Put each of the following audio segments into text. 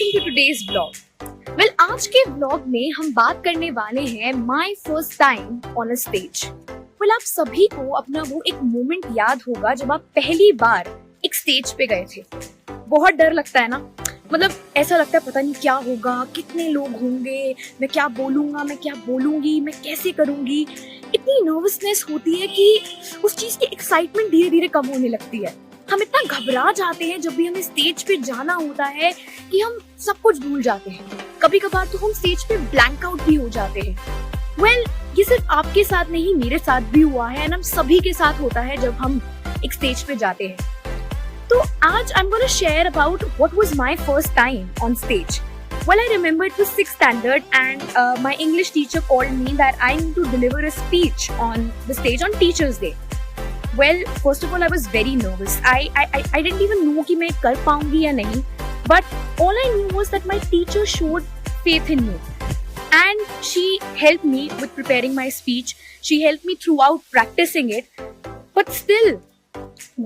listening to today's vlog. Well, आज के vlog में हम बात करने वाले हैं my first time on a stage. Well, आप सभी को अपना वो एक मोमेंट याद होगा जब आप पहली बार एक स्टेज पे गए थे. बहुत डर लगता है ना, मतलब ऐसा लगता है पता नहीं क्या होगा, कितने लोग होंगे, मैं क्या बोलूँगा, मैं क्या बोलूँगी, मैं कैसे करूँगी. इतनी नर्वसनेस होती है कि उस चीज़ की एक्साइटमेंट धीरे धीरे कम होने लगती है. हम इतना घबरा जाते हैं जब भी हमें स्टेज पे जाना होता है कि हम सब कुछ भूल जाते हैं. कभी कभार तो हम स्टेज पे ब्लैंक आउट भी हो जाते हैं. वेल, ये सिर्फ आपके साथ नहीं, मेरे साथ भी हुआ है, हम सभी के साथ होता है जब हम एक स्टेज पे जाते हैं. तो आज I'm going to share about what was my first time on stage. Well, I remember it was 6th standard and my English teacher called me that I need to deliver a speech on the stage on Teachers' Day. Well, first of all, I was very nervous. I didn't even know कि मैं कर पाऊंगी या नहीं. But all I knew was that my teacher showed faith in me. And she helped me with preparing my speech. She helped me throughout practicing it. But still,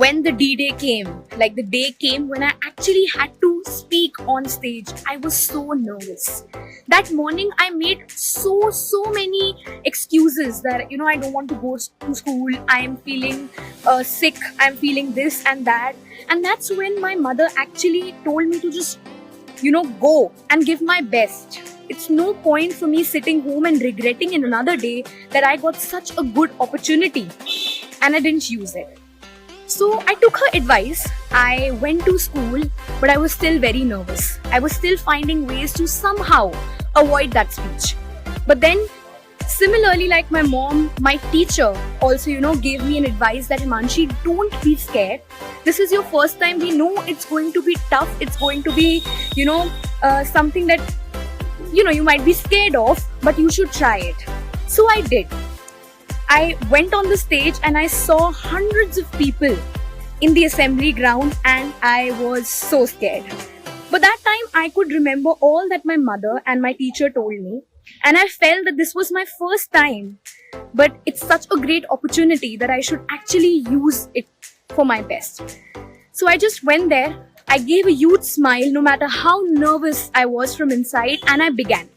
when the D-Day came, like the day came when I actually had to speak on stage, I was so nervous. That morning, I made so many excuses that, I don't want to go to school, I am feeling sick, I'm feeling this and that. And that's when my mother actually told me to just, go and give my best. It's no point for me sitting home and regretting in another day that I got such a good opportunity and I didn't use it. So I took her advice. I went to school, but I was still very nervous. I was still finding ways to somehow avoid that speech. But then, similarly, like my mom, my teacher also, gave me an advice that Himanshi, don't be scared. This is your first time. We know it's going to be tough. It's going to be, something that, you might be scared of, but you should try it. So I did. I went on the stage and I saw hundreds of people in the assembly ground and I was so scared. But that time I could remember all that my mother and my teacher told me and I felt that this was my first time. But it's such a great opportunity that I should actually use it for my best. So I just went there. I gave a huge smile no matter how nervous I was from inside and I began.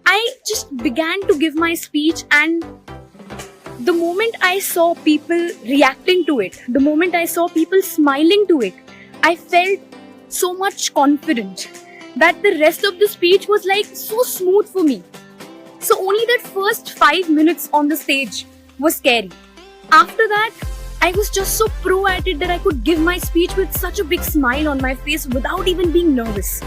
I just began to give my speech and the moment I saw people reacting to it, the moment I saw people smiling to it, I felt so much confident that the rest of the speech was like so smooth for me. So only that first 5 minutes on the stage was scary. After that, I was just so pro at it that I could give my speech with such a big smile on my face without even being nervous.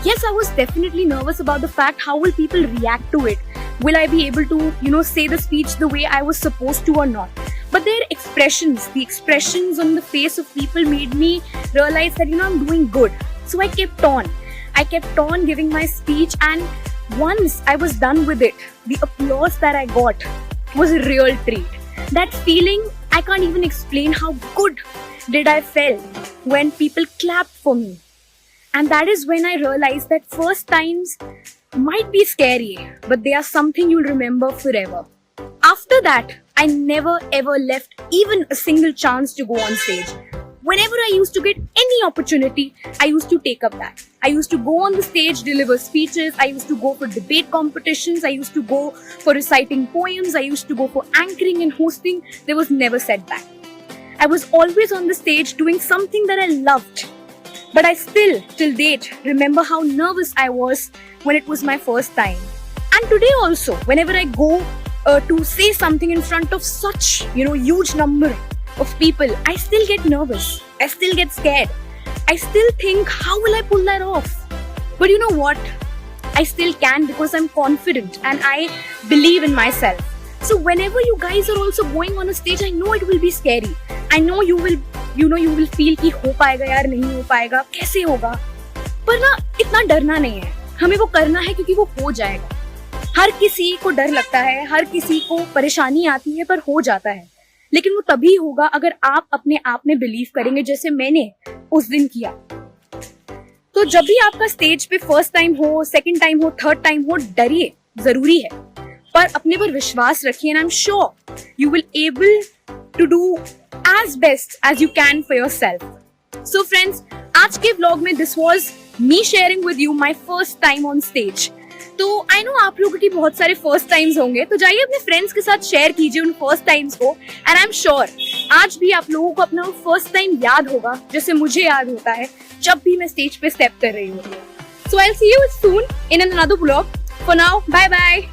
Yes, I was definitely nervous about the fact how will people react to it. Will I be able to, say the speech the way I was supposed to or not? But their expressions, the expressions on the face of people made me realize that, I'm doing good. So I kept on. I kept on giving my speech and once I was done with it, the applause that I got was a real treat. That feeling, I can't even explain how good did I felt when people clapped for me. And that is when I realized that first times might be scary, but they are something you'll remember forever. After that, I never ever left even a single chance to go on stage. Whenever I used to get any opportunity, I used to take up that. I used to go on the stage, deliver speeches, I used to go for debate competitions, I used to go for reciting poems, I used to go for anchoring and hosting. There was never setback. I was always on the stage doing something that I loved. But I still, till date, remember how nervous I was when it was my first time. And today also, whenever I go to say something in front of such, huge number of people, I still get nervous. I still get scared. I still think, how will I pull that off? But you know what? I still can because I'm confident and I believe in myself. So whenever you guys are also going on a stage, I know it will be scary. I know you will feel कि हो पाएगा यार, नहीं हो पाएगा, कैसे होगा. पर ना इतना डरना नहीं है. हमें वो करना है क्योंकि वो हो जाएगा. हर किसी को डर लगता है, हर किसी को परेशानी आती है, पर हो जाता है. लेकिन वो तभी होगा अगर आप अपने आप में बिलीव करेंगे जैसे मैंने उस दिन किया. तो जब भी आपका स्टेज पे फर्स्ट टाइम हो, सेकंड टाइम हो, थर्ड टाइम हो, डरिए, जरूरी है, पर अपने पर विश्वास रखिए and I'm sure you will able to do as best as you can for yourself. So friends, आज के vlog में this was me sharing with you my first time on stage. तो आई नो आप लोगों की बहुत सारे first times होंगे, तो जाइए अपने फ्रेंड्स के साथ शेयर कीजिए उन फर्स्ट टाइम्स को, एंड आई एम श्योर आज भी आप लोगों को अपना फर्स्ट टाइम याद होगा जैसे मुझे याद होता है जब भी मैं स्टेज पे स्टेप कर रही हूँ. So I will see you soon in another vlog. For now bye bye.